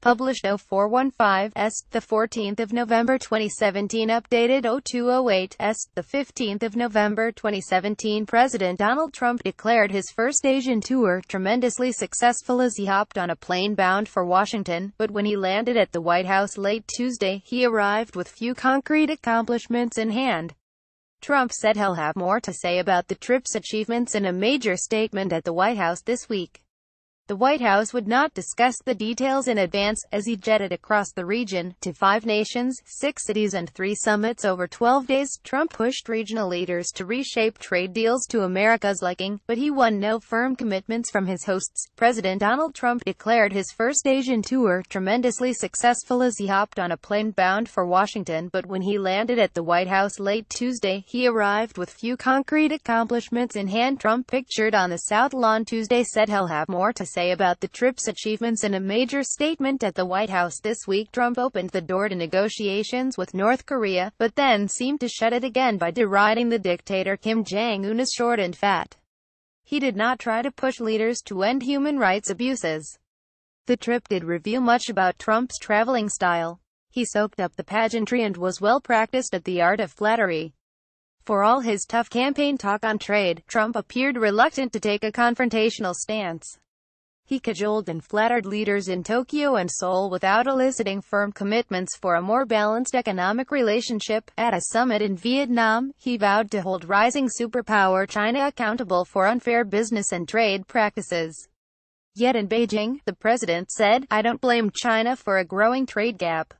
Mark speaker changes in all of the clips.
Speaker 1: Published 0415s, the 14th of November 2017. Updated 0208s, the 15th of November 2017. President Donald Trump declared his first Asian tour tremendously successful as he hopped on a plane bound for Washington, but when he landed at the White House late Tuesday, he arrived with few concrete accomplishments in hand. Trump said he'll have more to say about the trip's achievements in a major statement at the White House this week. The White House would not discuss the details in advance, as he jetted across the region, to 5 nations, 6 cities and 3 summits over 12 days. Trump pushed regional leaders to reshape trade deals to America's liking, but he won no firm commitments from his hosts. President Donald Trump declared his first Asian tour tremendously successful as he hopped on a plane bound for Washington, but when he landed at the White House late Tuesday, he arrived with few concrete accomplishments in hand. Trump, pictured on the South Lawn Tuesday, said he'll have more to say about the trip's achievements in a major statement at the White House this week. Trump opened the door to negotiations with North Korea, but then seemed to shut it again by deriding the dictator Kim Jong-un as short and fat. He did not try to push leaders to end human rights abuses. The trip did reveal much about Trump's traveling style. He soaked up the pageantry and was well practiced at the art of flattery. For all his tough campaign talk on trade, Trump appeared reluctant to take a confrontational stance. He cajoled and flattered leaders in Tokyo and Seoul without eliciting firm commitments for a more balanced economic relationship. At a summit in Vietnam, he vowed to hold rising superpower China accountable for unfair business and trade practices. Yet in Beijing, the president said, "I don't blame China for a growing trade gap."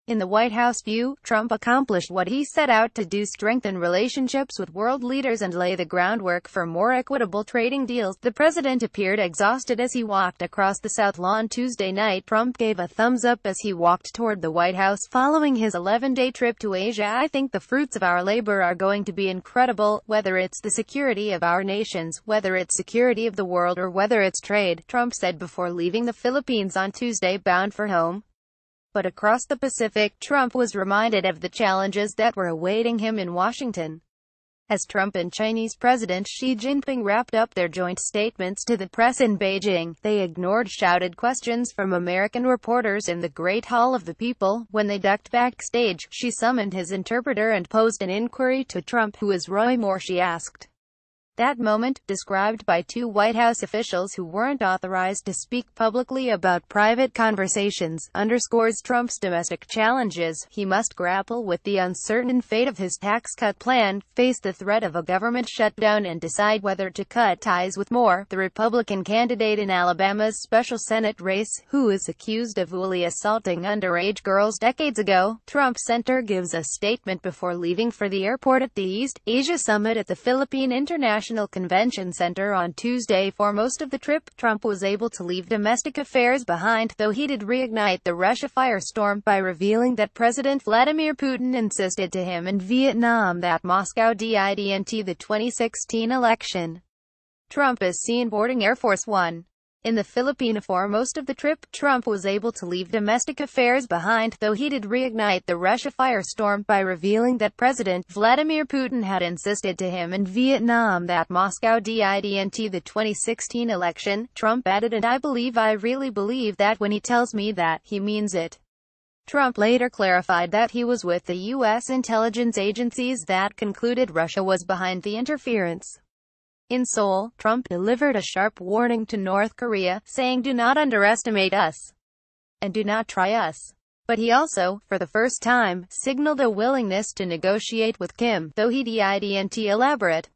Speaker 1: In the White House view, Trump accomplished what he set out to do: strengthen relationships with world leaders and lay the groundwork for more equitable trading deals. The president appeared exhausted as he walked across the South Lawn Tuesday night. Trump gave a thumbs up as he walked toward the White House following his 11-day trip to Asia. "I think the fruits of our labor are going to be incredible, whether it's the security of our nations, whether it's security of the world, or whether it's trade," Trump said before leaving the Philippines on Tuesday bound for home. But across the Pacific, Trump was reminded of the challenges that were awaiting him in Washington. As Trump and Chinese President Xi Jinping wrapped up their joint statements to the press in Beijing, they ignored shouted questions from American reporters in the Great Hall of the People. When they ducked backstage, Xi summoned his interpreter and posed an inquiry to Trump. "Who is Roy Moore?" she asked. That moment, described by 2 White House officials who weren't authorized to speak publicly about private conversations, underscores Trump's domestic challenges. He must grapple with the uncertain fate of his tax cut plan, face the threat of a government shutdown, and decide whether to cut ties with Moore, the Republican candidate in Alabama's special Senate race, who is accused of bully assaulting underage girls decades ago. Trump Center gives a statement before leaving for the airport at the East Asia Summit at the Philippine International Convention Center on Tuesday. For most of the trip, Trump was able to leave domestic affairs behind, though he did reignite the Russia firestorm by revealing that President Vladimir Putin insisted to him in Vietnam that Moscow didn't the 2016 election. Trump is seen boarding Air Force One in the Philippines. For most of the trip, Trump was able to leave domestic affairs behind, though he did reignite the Russia firestorm by revealing that President Vladimir Putin had insisted to him in Vietnam that Moscow didn't the 2016 election. Trump added, "And I really believe that when he tells me that, he means it." Trump later clarified that he was with the U.S. intelligence agencies that concluded Russia was behind the interference. In Seoul, Trump delivered a sharp warning to North Korea, saying, "Do not underestimate us, and do not try us." But he also, for the first time, signaled a willingness to negotiate with Kim, though he didn't elaborate.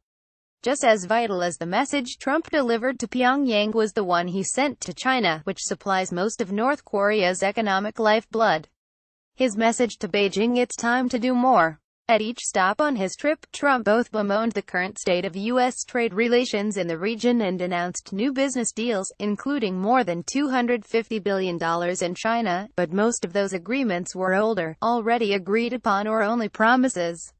Speaker 1: Just as vital as the message Trump delivered to Pyongyang was the one he sent to China, which supplies most of North Korea's economic lifeblood. His message to Beijing: "It's time to do more." At each stop on his trip, Trump both bemoaned the current state of U.S. trade relations in the region and announced new business deals, including more than $250 billion in China, but most of those agreements were older, already agreed upon, or only promises.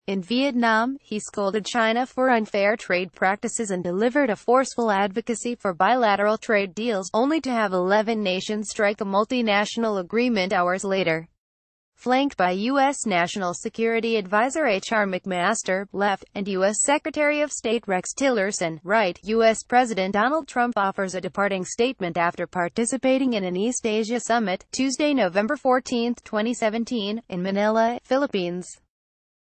Speaker 1: In Vietnam, he scolded China for unfair trade practices and delivered a forceful advocacy for bilateral trade deals, only to have 11 nations strike a multinational agreement hours later. flanked by U.S. National Security Advisor H.R. McMaster, left, and U.S. Secretary of State Rex Tillerson, right. U.S. President Donald Trump offers a departing statement after participating in an East Asia summit, Tuesday, November 14, 2017, in Manila, Philippines.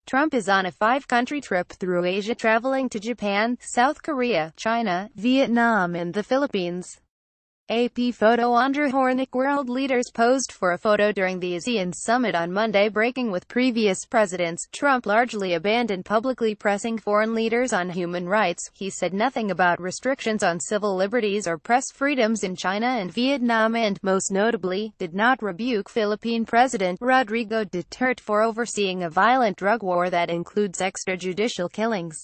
Speaker 1: Trump is on a 5-country trip through Asia, traveling to Japan, South Korea, China, Vietnam and the Philippines. AP photo. Andrew Hornick. World leaders posed for a photo during the ASEAN summit on Monday, breaking with previous presidents. Trump largely abandoned publicly pressing foreign leaders on human rights. He said nothing about restrictions on civil liberties or press freedoms in China and Vietnam and, most notably, did not rebuke Philippine President Rodrigo Duterte for overseeing a violent drug war that includes extrajudicial killings.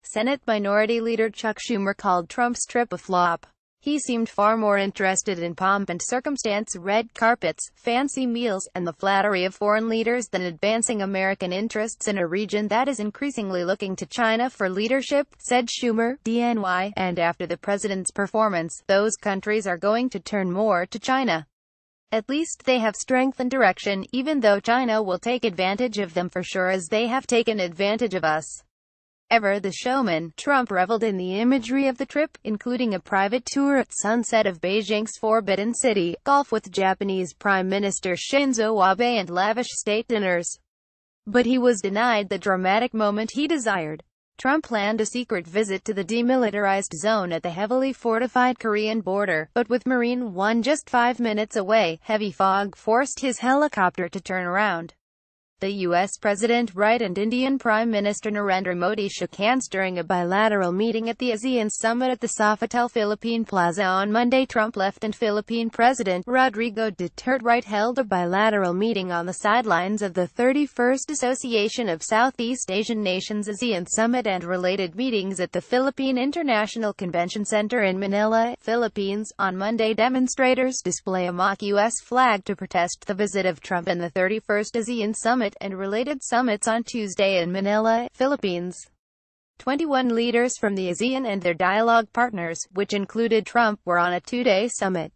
Speaker 1: Senate Minority Leader Chuck Schumer called Trump's trip a flop. He seemed far more interested in pomp and circumstance, red carpets, fancy meals, and the flattery of foreign leaders than advancing American interests in a region that is increasingly looking to China for leadership, said Schumer, DNY, and after the president's performance, those countries are going to turn more to China. At least they have strength and direction, even though China will take advantage of them for sure, as they have taken advantage of us. Ever the showman, Trump reveled in the imagery of the trip, including a private tour at sunset of Beijing's Forbidden City, golf with Japanese Prime Minister Shinzo Abe and lavish state dinners. But he was denied the dramatic moment he desired. Trump planned a secret visit to the demilitarized zone at the heavily fortified Korean border, but with Marine One just 5 minutes away, heavy fog forced his helicopter to turn around. The U.S. President, right, and Indian Prime Minister Narendra Modi shook hands during a bilateral meeting at the ASEAN summit at the Sofitel Philippine Plaza on Monday. Trump left and Philippine President Rodrigo Duterte, right, held a bilateral meeting on the sidelines of the 31st Association of Southeast Asian Nations ASEAN Summit and related meetings at the Philippine International Convention Center in Manila, Philippines. On Monday, demonstrators display a mock U.S. flag to protest the visit of Trump and the 31st ASEAN Summit and related summits on Tuesday in Manila, Philippines. 21 leaders from the ASEAN and their dialogue partners, which included Trump, were on a 2-day summit.